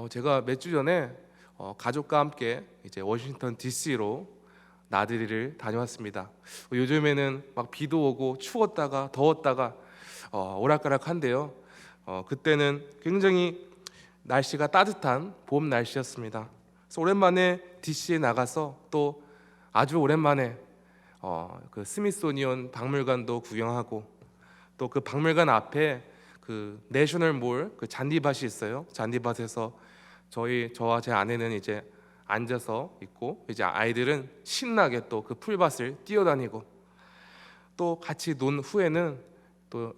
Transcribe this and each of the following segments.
제가 몇 주 전에 가족과 함께 이제 워싱턴 DC로 나들이를 다녀왔습니다. 요즘에는 막 비도 오고 추웠다가 더웠다가 오락가락한데요. 그때는 굉장히 날씨가 따뜻한 봄 날씨였습니다. 그래서 오랜만에 DC에 나가서 또 아주 오랜만에 그 스미소니언 박물관도 구경하고, 또 그 박물관 앞에 그 내셔널몰 그 잔디밭이 있어요. 잔디밭에서 저와 제 아내는 이제 앉아서 있고, 이제 아이들은 신나게 또 그 풀밭을 뛰어다니고, 또 같이 논 후에는 또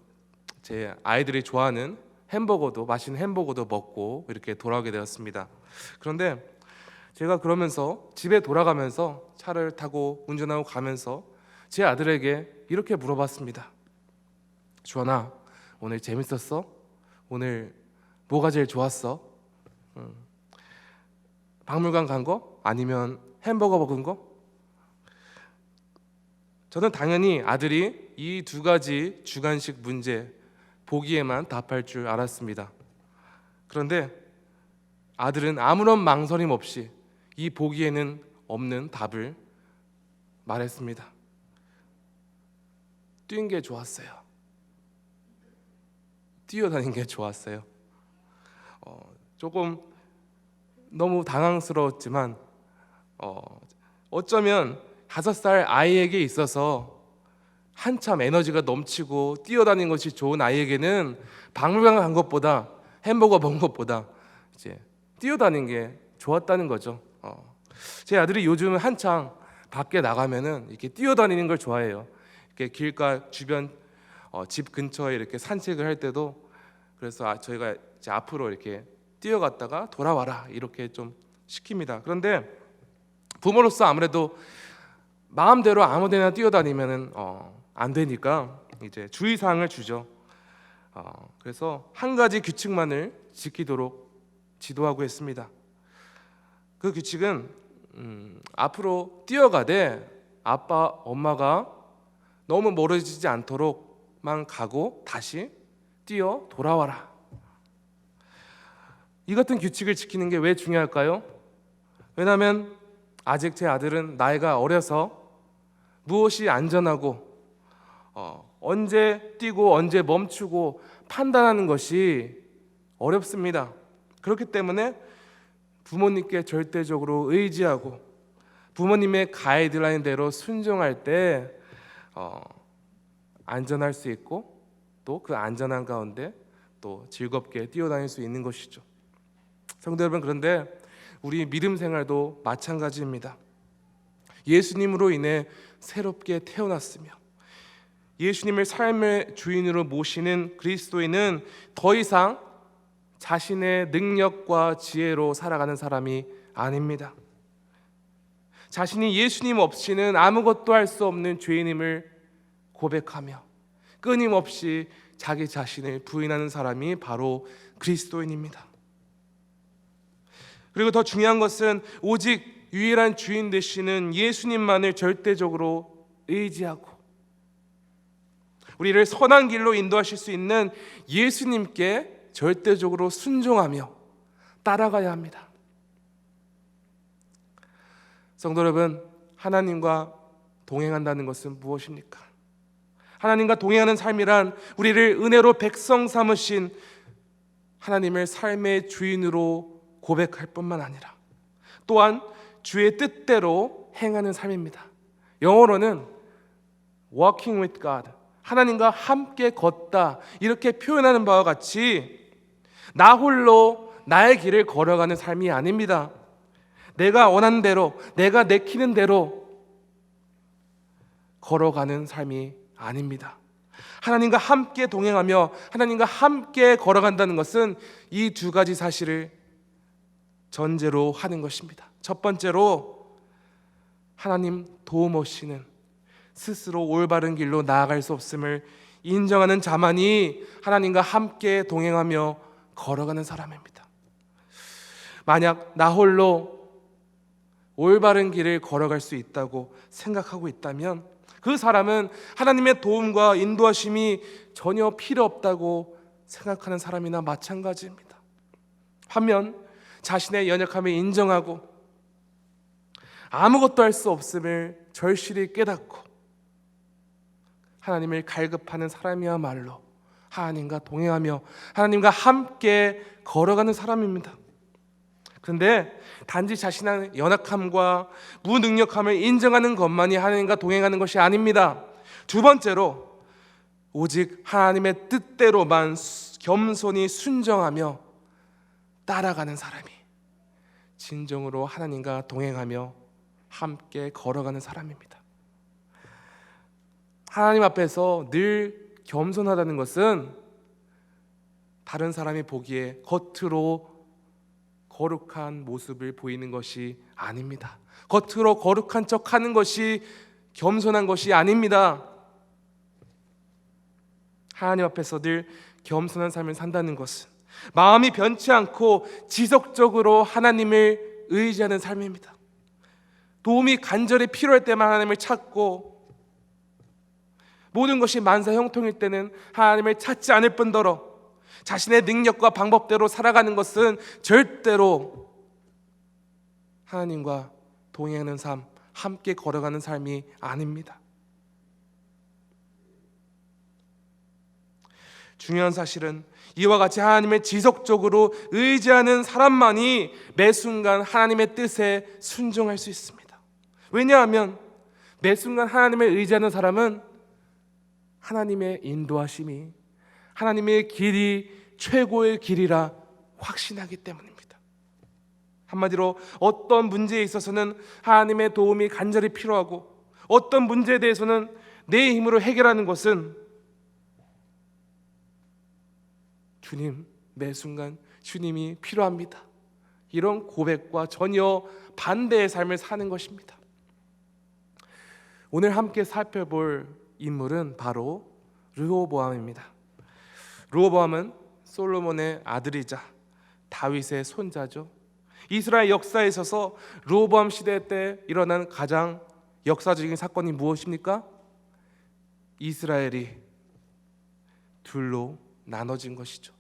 제 아이들이 좋아하는 햄버거도, 맛있는 햄버거도 먹고 이렇게 돌아오게 되었습니다. 그런데 제가 그러면서 집에 돌아가면서 차를 타고 운전하고 가면서 제 아들에게 이렇게 물어봤습니다. 주원아, 오늘 재밌었어? 오늘 뭐가 제일 좋았어? 박물관 간 거? 아니면 햄버거 먹은 거? 저는 당연히 아들이 이 두 가지 주관식 문제 보기에만 답할 줄 알았습니다. 그런데 아들은 아무런 망설임 없이 이 보기에는 없는 답을 말했습니다. 뛴 게 좋았어요. 뛰어다닌 게 좋았어요. 조금 너무 당황스러웠지만 어쩌면 5살 아이에게 있어서 한참 에너지가 넘치고 뛰어다니는 것이 좋은 아이에게는 박물관 간 것보다, 햄버거 먹은 것보다 이제 뛰어다니는 게 좋았다는 거죠. 제 아들이 요즘은 한창 밖에 나가면은 이렇게 뛰어다니는 걸 좋아해요. 이렇게 길가 주변 집 근처에 이렇게 산책을 할 때도, 그래서 저희가 이제 앞으로 이렇게 뛰어갔다가 돌아와라 이렇게 좀 시킵니다. 그런데 부모로서 아무래도 마음대로 아무데나 뛰어다니면은 안 되니까 이제 주의사항을 주죠. 그래서 한 가지 규칙만을 지키도록 지도하고 했습니다. 그 규칙은 앞으로 뛰어가되 아빠, 엄마가 너무 멀어지지 않도록만 가고 다시 뛰어 돌아와라. 이 같은 규칙을 지키는 게 왜 중요할까요? 왜냐하면 아직 제 아들은 나이가 어려서 무엇이 안전하고 언제 뛰고 언제 멈추고 판단하는 것이 어렵습니다. 그렇기 때문에 부모님께 절대적으로 의지하고 부모님의 가이드라인대로 순종할 때 안전할 수 있고, 또 그 안전한 가운데 또 즐겁게 뛰어다닐 수 있는 것이죠. 성도 여러분, 그런데 우리 믿음 생활도 마찬가지입니다. 예수님으로 인해 새롭게 태어났으며 예수님을 삶의 주인으로 모시는 그리스도인은 더 이상 자신의 능력과 지혜로 살아가는 사람이 아닙니다. 자신이 예수님 없이는 아무것도 할 수 없는 죄인임을 고백하며 끊임없이 자기 자신을 부인하는 사람이 바로 그리스도인입니다. 그리고 더 중요한 것은 오직 유일한 주인 되시는 예수님만을 절대적으로 의지하고 우리를 선한 길로 인도하실 수 있는 예수님께 절대적으로 순종하며 따라가야 합니다. 성도 여러분, 하나님과 동행한다는 것은 무엇입니까? 하나님과 동행하는 삶이란 우리를 은혜로 백성 삼으신 하나님을 삶의 주인으로 고백할 뿐만 아니라 또한 주의 뜻대로 행하는 삶입니다. 영어로는 walking with God, 하나님과 함께 걷다, 이렇게 표현하는 바와 같이 나 홀로 나의 길을 걸어가는 삶이 아닙니다. 내가 원하는 대로, 내가 내키는 대로 걸어가는 삶이 아닙니다. 하나님과 함께 동행하며 하나님과 함께 걸어간다는 것은 이 두 가지 사실을 전제로 하는 것입니다. 첫 번째로 하나님 도움 없이는 스스로 올바른 길로 나아갈 수 없음을 인정하는 자만이 하나님과 함께 동행하며 걸어가는 사람입니다. 만약 나 홀로 올바른 길을 걸어갈 수 있다고 생각하고 있다면 그 사람은 하나님의 도움과 인도하심이 전혀 필요 없다고 생각하는 사람이나 마찬가지입니다. 반면 자신의 연약함을 인정하고 아무것도 할 수 없음을 절실히 깨닫고 하나님을 갈급하는 사람이야말로 하나님과 동행하며 하나님과 함께 걸어가는 사람입니다. 그런데 단지 자신의 연약함과 무능력함을 인정하는 것만이 하나님과 동행하는 것이 아닙니다. 두 번째로 오직 하나님의 뜻대로만 겸손히 순정하며 따라가는 사람이 진정으로 하나님과 동행하며 함께 걸어가는 사람입니다. 하나님 앞에서 늘 겸손하다는 것은 다른 사람이 보기에 겉으로 거룩한 모습을 보이는 것이 아닙니다. 겉으로 거룩한 척 하는 것이 겸손한 것이 아닙니다. 하나님 앞에서 늘 겸손한 삶을 산다는 것은 마음이 변치 않고 지속적으로 하나님을 의지하는 삶입니다. 도움이 간절히 필요할 때만 하나님을 찾고 모든 것이 만사형통일 때는 하나님을 찾지 않을 뿐더러 자신의 능력과 방법대로 살아가는 것은 절대로 하나님과 동행하는 삶, 함께 걸어가는 삶이 아닙니다. 중요한 사실은 이와 같이 하나님을 지속적으로 의지하는 사람만이 매 순간 하나님의 뜻에 순종할 수 있습니다. 왜냐하면 매 순간 하나님을 의지하는 사람은 하나님의 인도하심이 하나님의 길이 최고의 길이라 확신하기 때문입니다. 한마디로 어떤 문제에 있어서는 하나님의 도움이 간절히 필요하고 어떤 문제에 대해서는 내 힘으로 해결하는 것은 주님, 매 순간 주님이 필요합니다. 이런 고백과 전혀 반대의 삶을 사는 것입니다. 오늘 함께 살펴볼 인물은 바로 르호보암입니다. 르호보암은 솔로몬의 아들이자 다윗의 손자죠. 이스라엘 역사에 있어서 르호보암 시대 때 일어난 가장 역사적인 사건이 무엇입니까? 이스라엘이 둘로 나눠진 것이죠.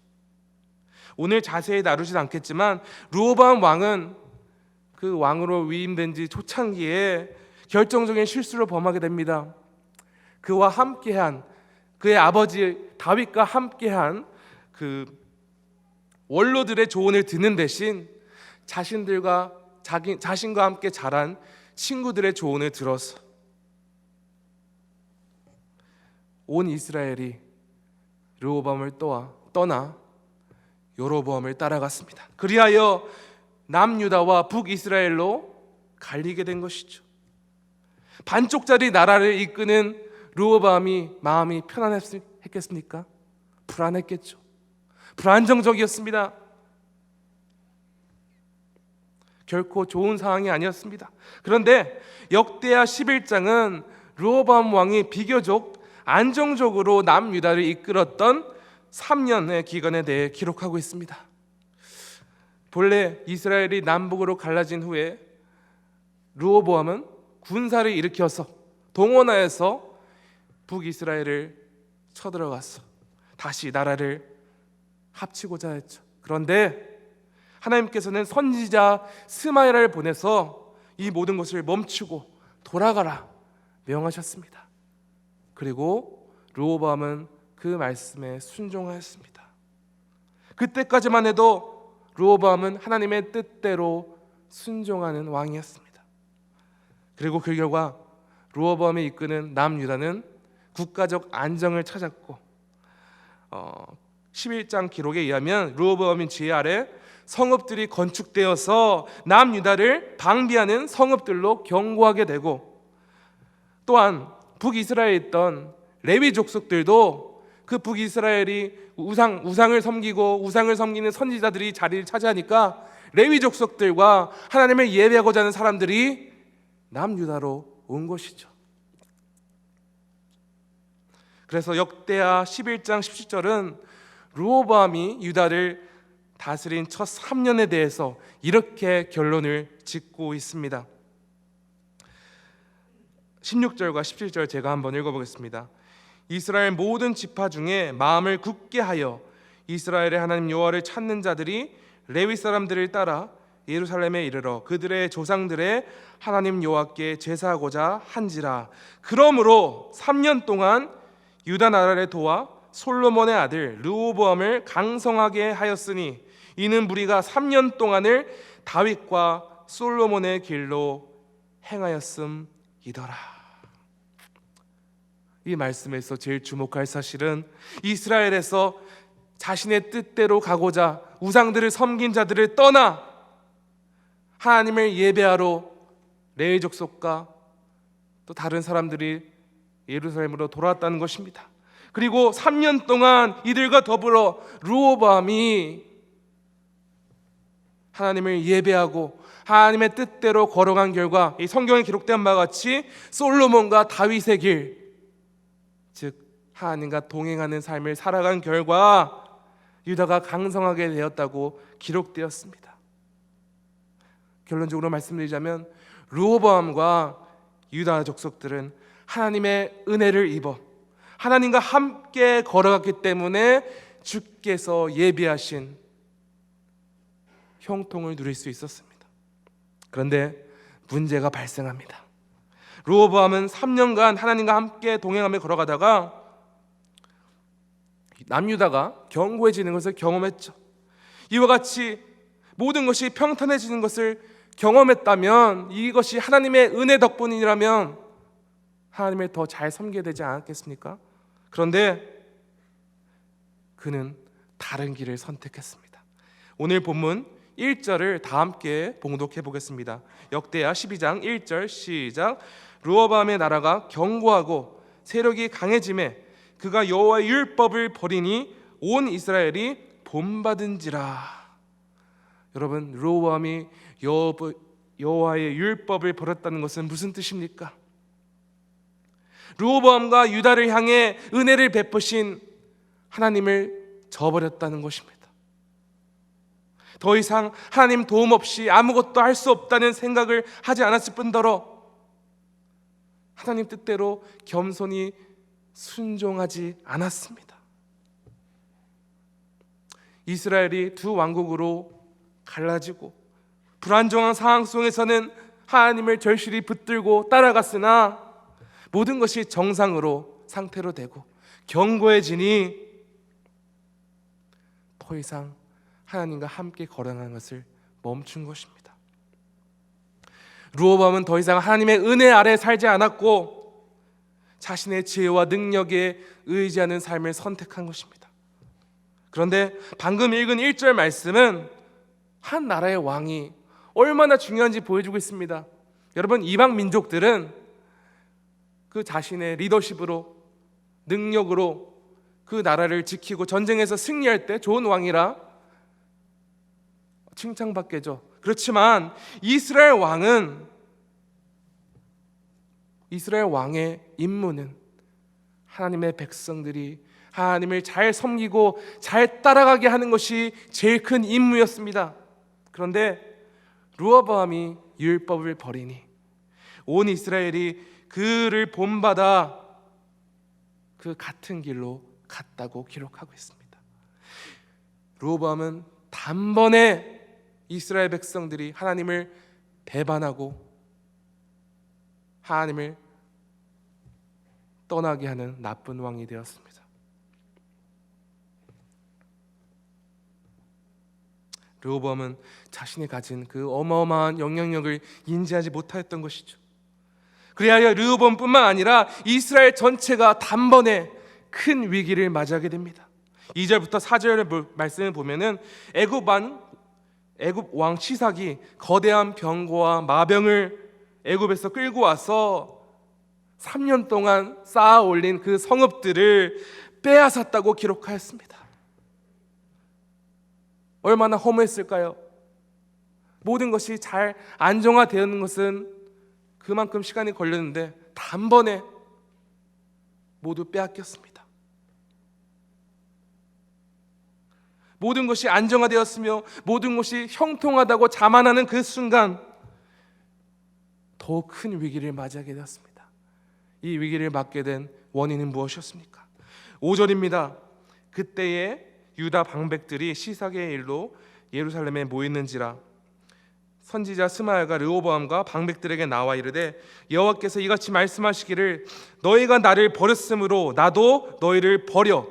오늘 자세히 다루진 않겠지만 르호보암 왕은 그 왕으로 위임된 지 초창기에 결정적인 실수를 범하게 됩니다. 그와 함께한 그의 아버지 다윗과 함께한 그 원로들의 조언을 듣는 대신 자신과 함께 자란 친구들의 조언을 들어서 온 이스라엘이 르호보암을 떠나 여로보암을 따라갔습니다. 그리하여 남유다와 북이스라엘로 갈리게 된 것이죠. 반쪽짜리 나라를 이끄는 르호보암이 마음이 편안했겠습니까? 불안했겠죠. 불안정적이었습니다. 결코 좋은 상황이 아니었습니다. 그런데 역대하 11장은 르호보암 왕이 비교적 안정적으로 남유다를 이끌었던 3년의 기간에 대해 기록하고 있습니다. 본래 이스라엘이 남북으로 갈라진 후에 르호보암은 군사를 일으켜서 동원하여서 북이스라엘을 쳐들어가서 다시 나라를 합치고자 했죠. 그런데 하나님께서는 선지자 스마야를 보내서 이 모든 것을 멈추고 돌아가라 명하셨습니다. 그리고 르호보암은 그 말씀에 순종하였습니다. 그때까지만 해도 르호보암은 하나님의 뜻대로 순종하는 왕이었습니다. 그리고 그 결과 르호보암이 이끄는 남유다는 국가적 안정을 찾았고 11장 기록에 의하면 르호보암의 지혜 아래 성읍들이 건축되어서 남유다를 방비하는 성읍들로 견고하게 되고 또한 북이스라엘에 있던 레위 족속들도 그 북이스라엘이 우상을 섬기고 우상을 섬기는 선지자들이 자리를 차지하니까 레위 족속들과 하나님을 예배하고자 하는 사람들이 남유다로 온 것이죠. 그래서 역대하 11장 17절은 르호보암이 유다를 다스린 첫 3년에 대해서 이렇게 결론을 짓고 있습니다. 16절과 17절 제가 한번 읽어보겠습니다. 이스라엘 모든 지파 중에 마음을 굳게 하여 이스라엘의 하나님 여호와를 찾는 자들이 레위 사람들을 따라 예루살렘에 이르러 그들의 조상들의 하나님 여호와께 제사하고자 한지라. 그러므로 3년 동안 유다 나라를 도와 솔로몬의 아들 르호보암을 강성하게 하였으니 이는 무리가 3년 동안을 다윗과 솔로몬의 길로 행하였음이더라. 이 말씀에서 제일 주목할 사실은 이스라엘에서 자신의 뜻대로 가고자 우상들을 섬긴 자들을 떠나 하나님을 예배하러 레위 족속과 또 다른 사람들이 예루살렘으로 돌아왔다는 것입니다. 그리고 3년 동안 이들과 더불어 르호보암이 하나님을 예배하고 하나님의 뜻대로 걸어간 결과 이 성경에 기록된 바와 같이 솔로몬과 다윗의 길, 즉 하나님과 동행하는 삶을 살아간 결과 유다가 강성하게 되었다고 기록되었습니다. 결론적으로 말씀드리자면 르호보암과 유다 족속들은 하나님의 은혜를 입어 하나님과 함께 걸어갔기 때문에 주께서 예비하신 형통을 누릴 수 있었습니다. 그런데 문제가 발생합니다. 르호보암은 3년간 하나님과 함께 동행하며 걸어가다가 남유다가 견고해지는 것을 경험했죠. 이와 같이 모든 것이 평탄해지는 것을 경험했다면, 이것이 하나님의 은혜 덕분이라면 하나님을 더 잘 섬기게 되지 않았겠습니까? 그런데 그는 다른 길을 선택했습니다. 오늘 본문 1절을 다 함께 봉독해 보겠습니다. 역대하 12장 1절 시작. 르호보암의 나라가 견고하고 세력이 강해짐에 그가 여호와의 율법을 버리니 온 이스라엘이 본받은지라. 여러분, 르호보암이 여호와의 율법을 버렸다는 것은 무슨 뜻입니까? 르호보암과 유다를 향해 은혜를 베푸신 하나님을 저버렸다는 것입니다. 더 이상 하나님 도움 없이 아무것도 할 수 없다는 생각을 하지 않았을 뿐더러 하나님 뜻대로 겸손히 순종하지 않았습니다. 이스라엘이 두 왕국으로 갈라지고 불안정한 상황 속에서는 하나님을 절실히 붙들고 따라갔으나 모든 것이 정상으로 상태로 되고 견고해지니 더 이상 하나님과 함께 걸어가는 것을 멈춘 것입니다. 르호보암은 더 이상 하나님의 은혜 아래 살지 않았고 자신의 지혜와 능력에 의지하는 삶을 선택한 것입니다. 그런데 방금 읽은 1절 말씀은 한 나라의 왕이 얼마나 중요한지 보여주고 있습니다. 여러분, 이방 민족들은 그 자신의 리더십으로, 능력으로 그 나라를 지키고 전쟁에서 승리할 때 좋은 왕이라 칭찬받겠죠. 그렇지만 이스라엘 왕의 임무는 하나님의 백성들이 하나님을 잘 섬기고 잘 따라가게 하는 것이 제일 큰 임무였습니다. 그런데 르호보암이 율법을 버리니 온 이스라엘이 그를 본받아 그 같은 길로 갔다고 기록하고 있습니다. 르호보암은 단번에 이스라엘 백성들이 하나님을 배반하고 하나님을 떠나게 하는 나쁜 왕이 되었습니다. 르호보암은 자신이 가진 그 어마어마한 영향력을 인지하지 못하였던 것이죠. 그리하여 르호보암뿐만 아니라 이스라엘 전체가 단번에 큰 위기를 맞이하게 됩니다. 2절부터 4절 말씀을 보면은 애굽 왕 시삭이 거대한 병거와 마병을 애굽에서 끌고 와서 3년 동안 쌓아 올린 그 성읍들을 빼앗았다고 기록하였습니다. 얼마나 허무했을까요? 모든 것이 잘 안정화되는 것은 그만큼 시간이 걸렸는데 단번에 모두 빼앗겼습니다. 모든 것이 안정화되었으며 모든 것이 형통하다고 자만하는 그 순간 더 큰 위기를 맞이하게 되었습니다. 이 위기를 맞게 된 원인은 무엇이었습니까? 5절입니다. 그때에 유다 방백들이 시삭의 일로 예루살렘에 모였는지라. 선지자 스마야가 르호보암과 방백들에게 나와 이르되 여호와께서 이같이 말씀하시기를 너희가 나를 버렸으므로 나도 너희를 버려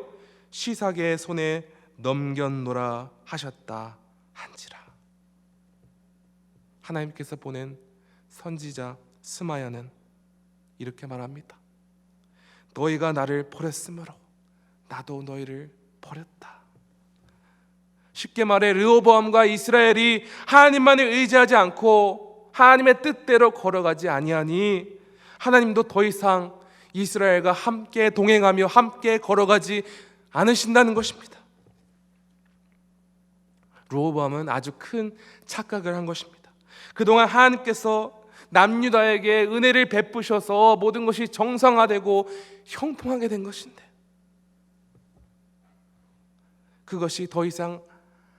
시사게의 손에 넘겼노라 하셨다 한지라. 하나님께서 보낸 선지자 스마야는 이렇게 말합니다. 너희가 나를 버렸으므로 나도 너희를 버렸다. 쉽게 말해 르호보암과 이스라엘이 하나님만을 의지하지 않고 하나님의 뜻대로 걸어가지 아니하니 하나님도 더 이상 이스라엘과 함께 동행하며 함께 걸어가지 않으신다는 것입니다. 르호보암은 아주 큰 착각을 한 것입니다. 그동안 하나님께서 남유다에게 은혜를 베푸셔서 모든 것이 정상화되고 형통하게 된 것인데 그것이 더 이상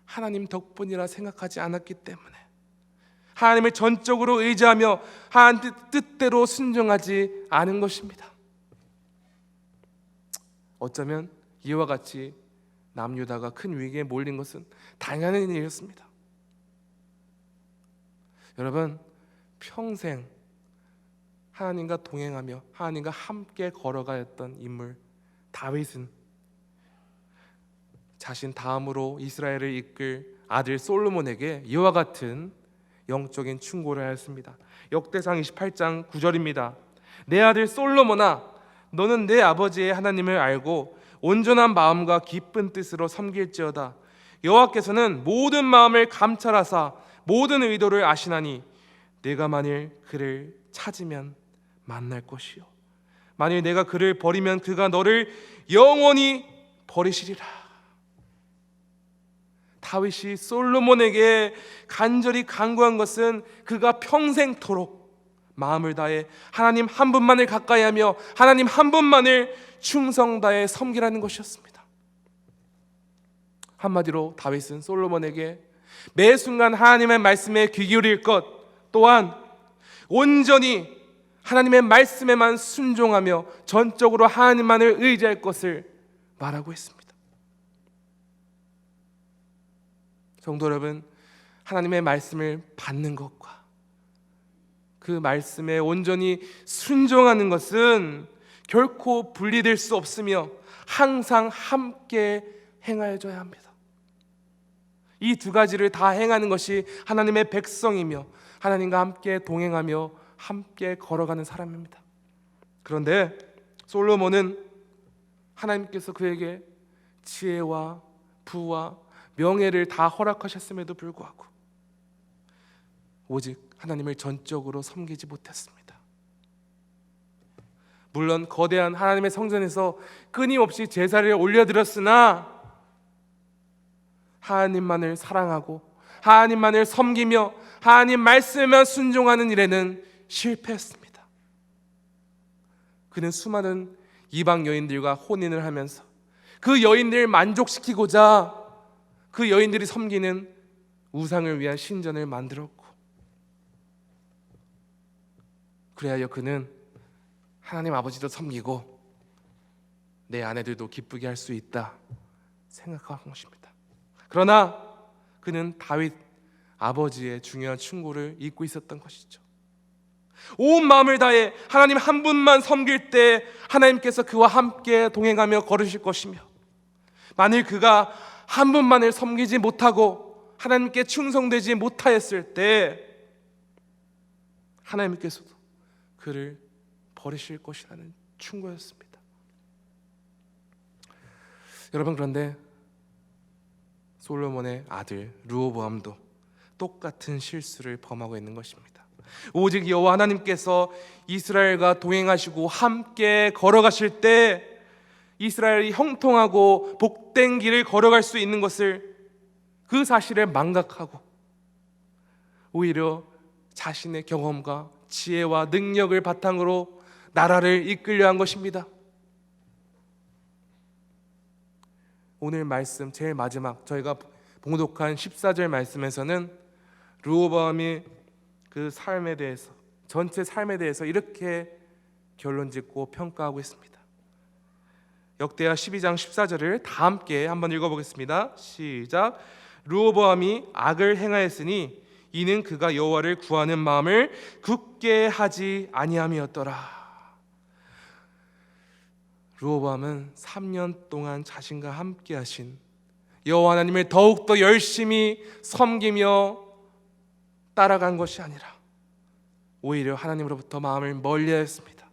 하나님 덕분이라 생각하지 않았기 때문에 하나님을 전적으로 의지하며 하나님 뜻대로 순종하지 않은 것입니다. 어쩌면 이와 같이 남유다가 큰 위기에 몰린 것은 당연한 일이었습니다. 여러분, 평생 하나님과 동행하며 하나님과 함께 걸어가였던 인물 다윗은 자신 다음으로 이스라엘을 이끌 아들 솔로몬에게 이와 같은 영적인 충고를 하였습니다. 역대상 28장 9절입니다. 내 아들 솔로몬아, 너는 내 아버지의 하나님을 알고 온전한 마음과 기쁜 뜻으로 섬길지어다. 여호와께서는 모든 마음을 감찰하사 모든 의도를 아시나니 내가 만일 그를 찾으면 만날 것이요 만일 내가 그를 버리면 그가 너를 영원히 버리시리라. 다윗이 솔로몬에게 간절히 간구한 것은 그가 평생토록 마음을 다해 하나님 한 분만을 가까이하며 하나님 한 분만을 충성 다해 섬기라는 것이었습니다. 한마디로 다윗은 솔로몬에게 매 순간 하나님의 말씀에 귀 기울일 것, 또한 온전히 하나님의 말씀에만 순종하며 전적으로 하나님만을 의지할 것을 말하고 있습니다. 성도 여러분, 하나님의 말씀을 받는 것과 그 말씀에 온전히 순종하는 것은 결코 분리될 수 없으며 항상 함께 행하여져야 합니다. 이 두 가지를 다 행하는 것이 하나님의 백성이며 하나님과 함께 동행하며 함께 걸어가는 사람입니다. 그런데 솔로몬은 하나님께서 그에게 지혜와 부와 명예를 다 허락하셨음에도 불구하고 오직 하나님을 전적으로 섬기지 못했습니다. 물론 거대한 하나님의 성전에서 끊임없이 제사를 올려드렸으나 하나님만을 사랑하고 하나님만을 섬기며 하나님 말씀에만 순종하는 일에는 실패했습니다. 그는 수많은 이방 여인들과 혼인을 하면서 그 여인들을 만족시키고자 그 여인들이 섬기는 우상을 위한 신전을 만들었고, 그래야 그는 하나님 아버지도 섬기고 내 아내들도 기쁘게 할 수 있다 생각한 것입니다. 그러나 그는 다윗 아버지의 중요한 충고를 잊고 있었던 것이죠. 온 마음을 다해 하나님 한 분만 섬길 때 하나님께서 그와 함께 동행하며 걸으실 것이며, 만일 그가 한 분만을 섬기지 못하고 하나님께 충성되지 못하였을 때 하나님께서도 그를 버리실 것이라는 충고였습니다. 여러분, 그런데 솔로몬의 아들 르호보암도 똑같은 실수를 범하고 있는 것입니다. 오직 여호와 하나님께서 이스라엘과 동행하시고 함께 걸어가실 때 이스라엘이 형통하고 복된 길을 걸어갈 수 있는 것을, 그 사실을 망각하고 오히려 자신의 경험과 지혜와 능력을 바탕으로 나라를 이끌려 한 것입니다. 오늘 말씀 제일 마지막 저희가 봉독한 14절 말씀에서는 르호보암이 그 삶에 대해서, 전체 삶에 대해서 이렇게 결론짓고 평가하고 있습니다. 역대하 12장 14절을 다 함께 한번 읽어보겠습니다. 시작. 르호보암이 악을 행하였으니 이는 그가 여호와를 구하는 마음을 굳게 하지 아니함이었더라. 르호보암은 3년 동안 자신과 함께 하신 여호와 하나님을 더욱더 열심히 섬기며 따라간 것이 아니라 오히려 하나님으로부터 마음을 멀리하였습니다.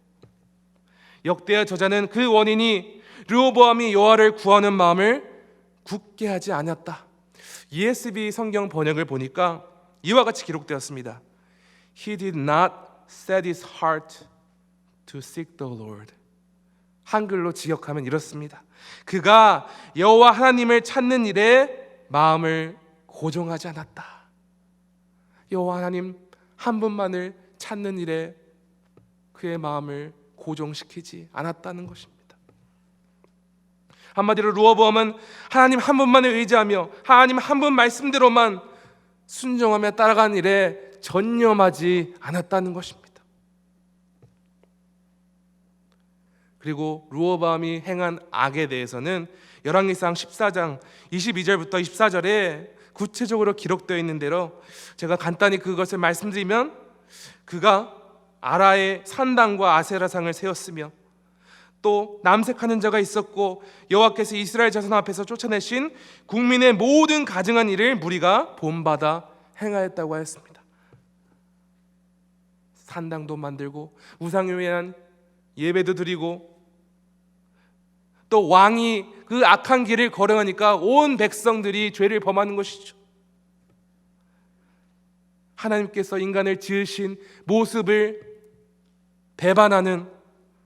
역대하 저자는 그 원인이 르호보암이 여호와를 구하는 마음을 굳게 하지 않았다. ESV 성경 번역을 보니까 이와 같이 기록되었습니다. He did not set his heart to seek the Lord. 한글로 직역하면 이렇습니다. 그가 여호와 하나님을 찾는 일에 마음을 고정하지 않았다. 여호와 하나님 한 분만을 찾는 일에 그의 마음을 고정시키지 않았다는 것입니다. 한마디로 르호보암은 하나님 한 분만을 의지하며 하나님 한 분 말씀대로만 순종하며 따라간 일에 전념하지 않았다는 것입니다. 그리고 르호보암이 행한 악에 대해서는 열왕기상 14장 22절부터 24절에 구체적으로 기록되어 있는 대로 제가 간단히 그것을 말씀드리면, 그가 아라에 산당과 아세라상을 세웠으며 또 남색하는 자가 있었고 여호와께서 이스라엘 자손 앞에서 쫓아내신 국민의 모든 가증한 일을 무리가 본받아 행하였다고 하였습니다. 산당도 만들고 우상에 위한 예배도 드리고 또 왕이 그 악한 길을 걸어가니까 온 백성들이 죄를 범하는 것이죠. 하나님께서 인간을 지으신 모습을 배반하는,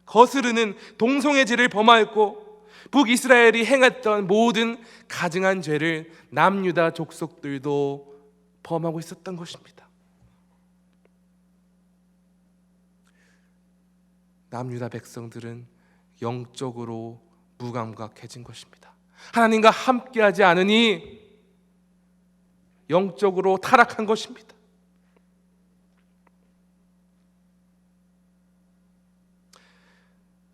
거스르는 동성애 죄를 범하였고 북이스라엘이 행했던 모든 가증한 죄를 남유다 족속들도 범하고 있었던 것입니다. 남유다 백성들은 영적으로 무감각해진 것입니다. 하나님과 함께하지 않으니 영적으로 타락한 것입니다.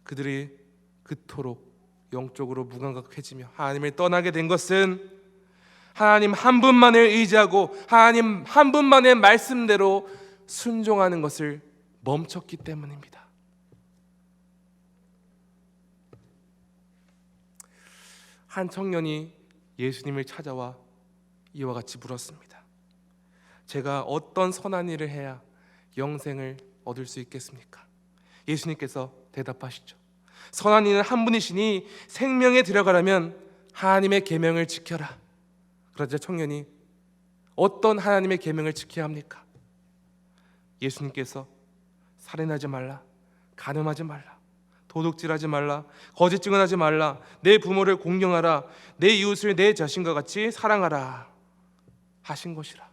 그들이 그토록 영적으로 무감각해지며 하나님을 떠나게 된 것은 하나님 한 분만을 의지하고 하나님 한 분만의 말씀대로 순종하는 것을 멈췄기 때문입니다. 한 청년이 예수님을 찾아와 이와 같이 물었습니다. 제가 어떤 선한 일을 해야 영생을 얻을 수 있겠습니까? 예수님께서 대답하시죠. 선한 이는 한 분이시니 생명에 들어가려면 하나님의 계명을 지켜라. 그러자 청년이 어떤 하나님의 계명을 지켜야 합니까? 예수님께서 살인하지 말라, 간음하지 말라, 도둑질하지 말라, 거짓 증언하지 말라, 내 부모를 공경하라, 내 이웃을 내 자신과 같이 사랑하라 하신 것이라.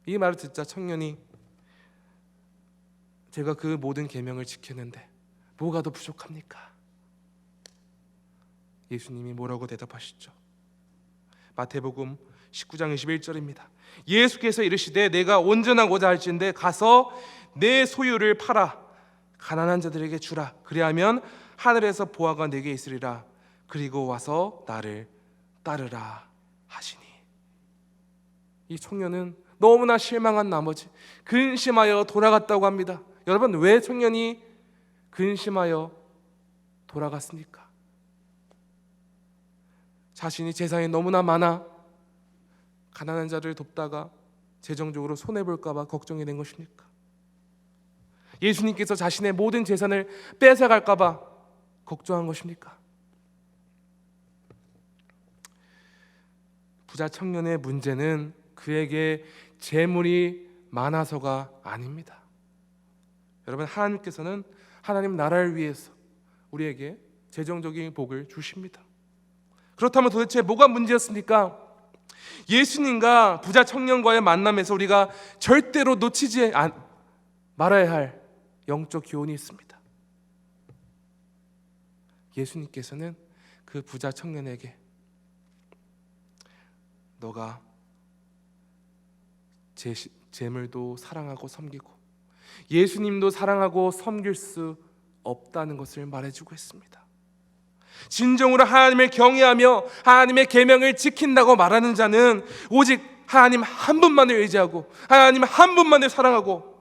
이 말을 듣자 청년이 제가 그 모든 계명을 지켰는데 뭐가 더 부족합니까? 예수님이 뭐라고 대답하시죠? 마태복음 19장 21절입니다. 예수께서 이르시되 내가 온전하고자 할진대 가서 내 소유를 팔아 가난한 자들에게 주라. 그리하면 하늘에서 보화가 내게 있으리라. 그리고 와서 나를 따르라 하시니. 이 청년은 너무나 실망한 나머지 근심하여 돌아갔다고 합니다. 여러분, 왜 청년이 근심하여 돌아갔습니까? 자신이 재산이 너무나 많아 가난한 자를 돕다가 재정적으로 손해볼까 봐 걱정이 된 것입니까? 예수님께서 자신의 모든 재산을 뺏어갈까 봐 걱정한 것입니까? 부자 청년의 문제는 그에게 재물이 많아서가 아닙니다. 여러분, 하나님께서는 하나님 나라를 위해서 우리에게 재정적인 복을 주십니다. 그렇다면 도대체 뭐가 문제였습니까? 예수님과 부자 청년과의 만남에서 우리가 절대로 놓치지 말아야 할 영적 교훈이 있습니다. 예수님께서는 그 부자 청년에게 너가 재물도 사랑하고 섬기고 예수님도 사랑하고 섬길 수 없다는 것을 말해주고 있습니다. 진정으로 하나님을 경외하며 하나님의 계명을 지킨다고 말하는 자는 오직 하나님 한 분만을 의지하고 하나님 한 분만을 사랑하고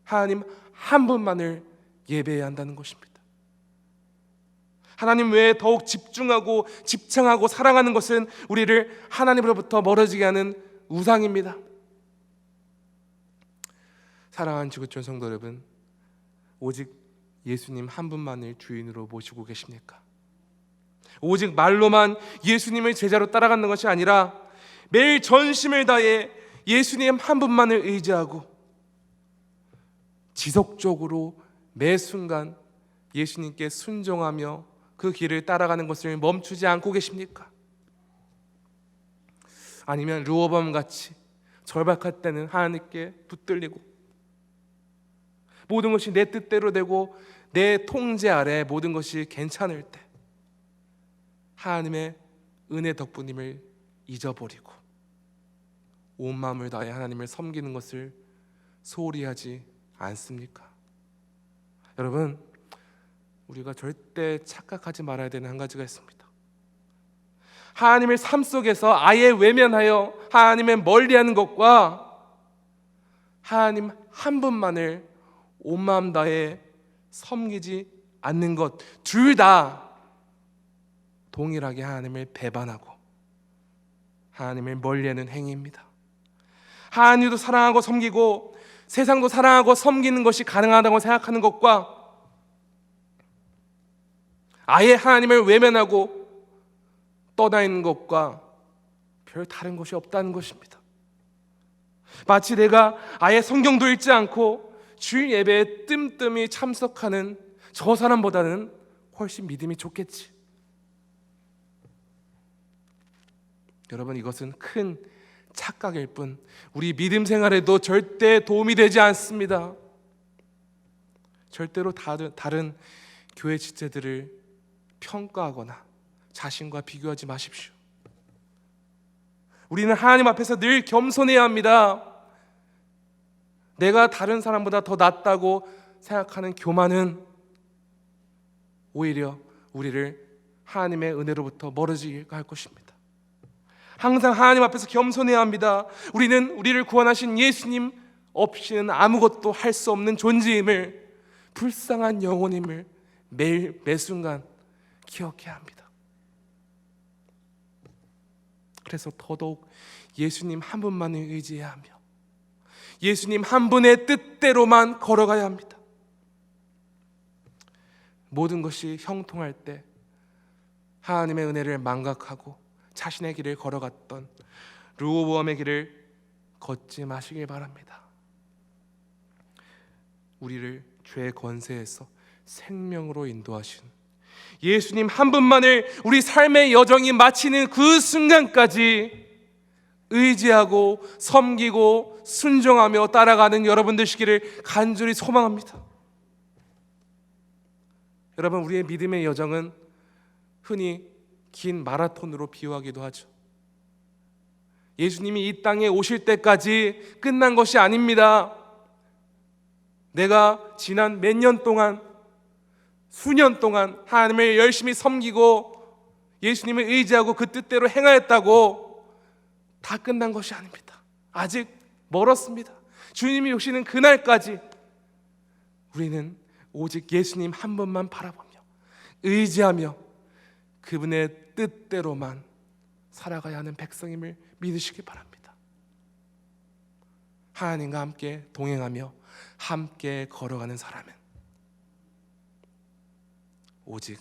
하나님 한 분만을 예배해야 한다는 것입니다. 하나님 외에 더욱 집중하고 집착하고 사랑하는 것은 우리를 하나님으로부터 멀어지게 하는 우상입니다. 사랑하는 지구촌 성도 여러분, 오직 예수님 한 분만을 주인으로 모시고 계십니까? 오직 말로만 예수님을 제자로 따라가는 것이 아니라 매일 전심을 다해 예수님 한 분만을 의지하고 지속적으로 매 순간 예수님께 순종하며 그 길을 따라가는 것을 멈추지 않고 계십니까? 아니면 르호보암같이 절박할 때는 하나님께 붙들리고 모든 것이 내 뜻대로 되고 내 통제 아래 모든 것이 괜찮을 때 하나님의 은혜 덕분임을 잊어버리고 온 마음을 다해 하나님을 섬기는 것을 소홀히 하지 않습니까? 여러분, 우리가 절대 착각하지 말아야 되는 한 가지가 있습니다. 하나님을 삶 속에서 아예 외면하여 하나님을 멀리하는 것과 하나님 한 분만을 온 마음 다해 섬기지 않는 것, 둘 다 동일하게 하나님을 배반하고 하나님을 멀리하는 행위입니다. 하나님도 사랑하고 섬기고 세상도 사랑하고 섬기는 것이 가능하다고 생각하는 것과 아예 하나님을 외면하고 떠나 있는 것과 별 다른 것이 없다는 것입니다. 마치 내가 아예 성경도 읽지 않고 주일 예배에 뜸뜸이 참석하는 저 사람보다는 훨씬 믿음이 좋겠지. 여러분, 이것은 큰 착각일 뿐 우리 믿음 생활에도 절대 도움이 되지 않습니다. 절대로 다른 교회 지체들을 평가하거나 자신과 비교하지 마십시오. 우리는 하나님 앞에서 늘 겸손해야 합니다. 내가 다른 사람보다 더 낫다고 생각하는 교만은 오히려 우리를 하나님의 은혜로부터 멀어지게 할 것입니다. 항상 하나님 앞에서 겸손해야 합니다. 우리는 우리를 구원하신 예수님 없이는 아무것도 할 수 없는 존재임을, 불쌍한 영혼임을 매일 매순간 기억해야 합니다. 그래서 더더욱 예수님 한 분만을 의지해야 하며 예수님 한 분의 뜻대로만 걸어가야 합니다. 모든 것이 형통할 때 하나님의 은혜를 망각하고 자신의 길을 걸어갔던 르호보암의 길을 걷지 마시길 바랍니다. 우리를 죄의 권세에서 생명으로 인도하신 예수님 한 분만을 우리 삶의 여정이 마치는 그 순간까지 의지하고 섬기고 순종하며 따라가는 여러분 되시기를 간절히 소망합니다. 여러분, 우리의 믿음의 여정은 흔히 긴 마라톤으로 비유하기도 하죠. 예수님이 이 땅에 오실 때까지 끝난 것이 아닙니다. 내가 지난 몇 년 동안, 수년 동안 하나님을 열심히 섬기고 예수님을 의지하고 그 뜻대로 행하였다고 다 끝난 것이 아닙니다. 아직 멀었습니다. 주님이 오시는 그날까지 우리는 오직 예수님 한 분만 바라보며 의지하며 그분의 뜻대로만 살아가야 하는 백성임을 믿으시기 바랍니다. 하나님과 함께 동행하며 함께 걸어가는 사람은 오직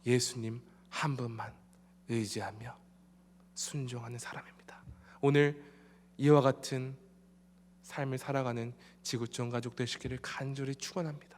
예수님 한 분만 의지하며 순종하는 사람입니다. 오늘 이와 같은 삶을 살아가는 지구촌 가족 되시기를 간절히 축원합니다.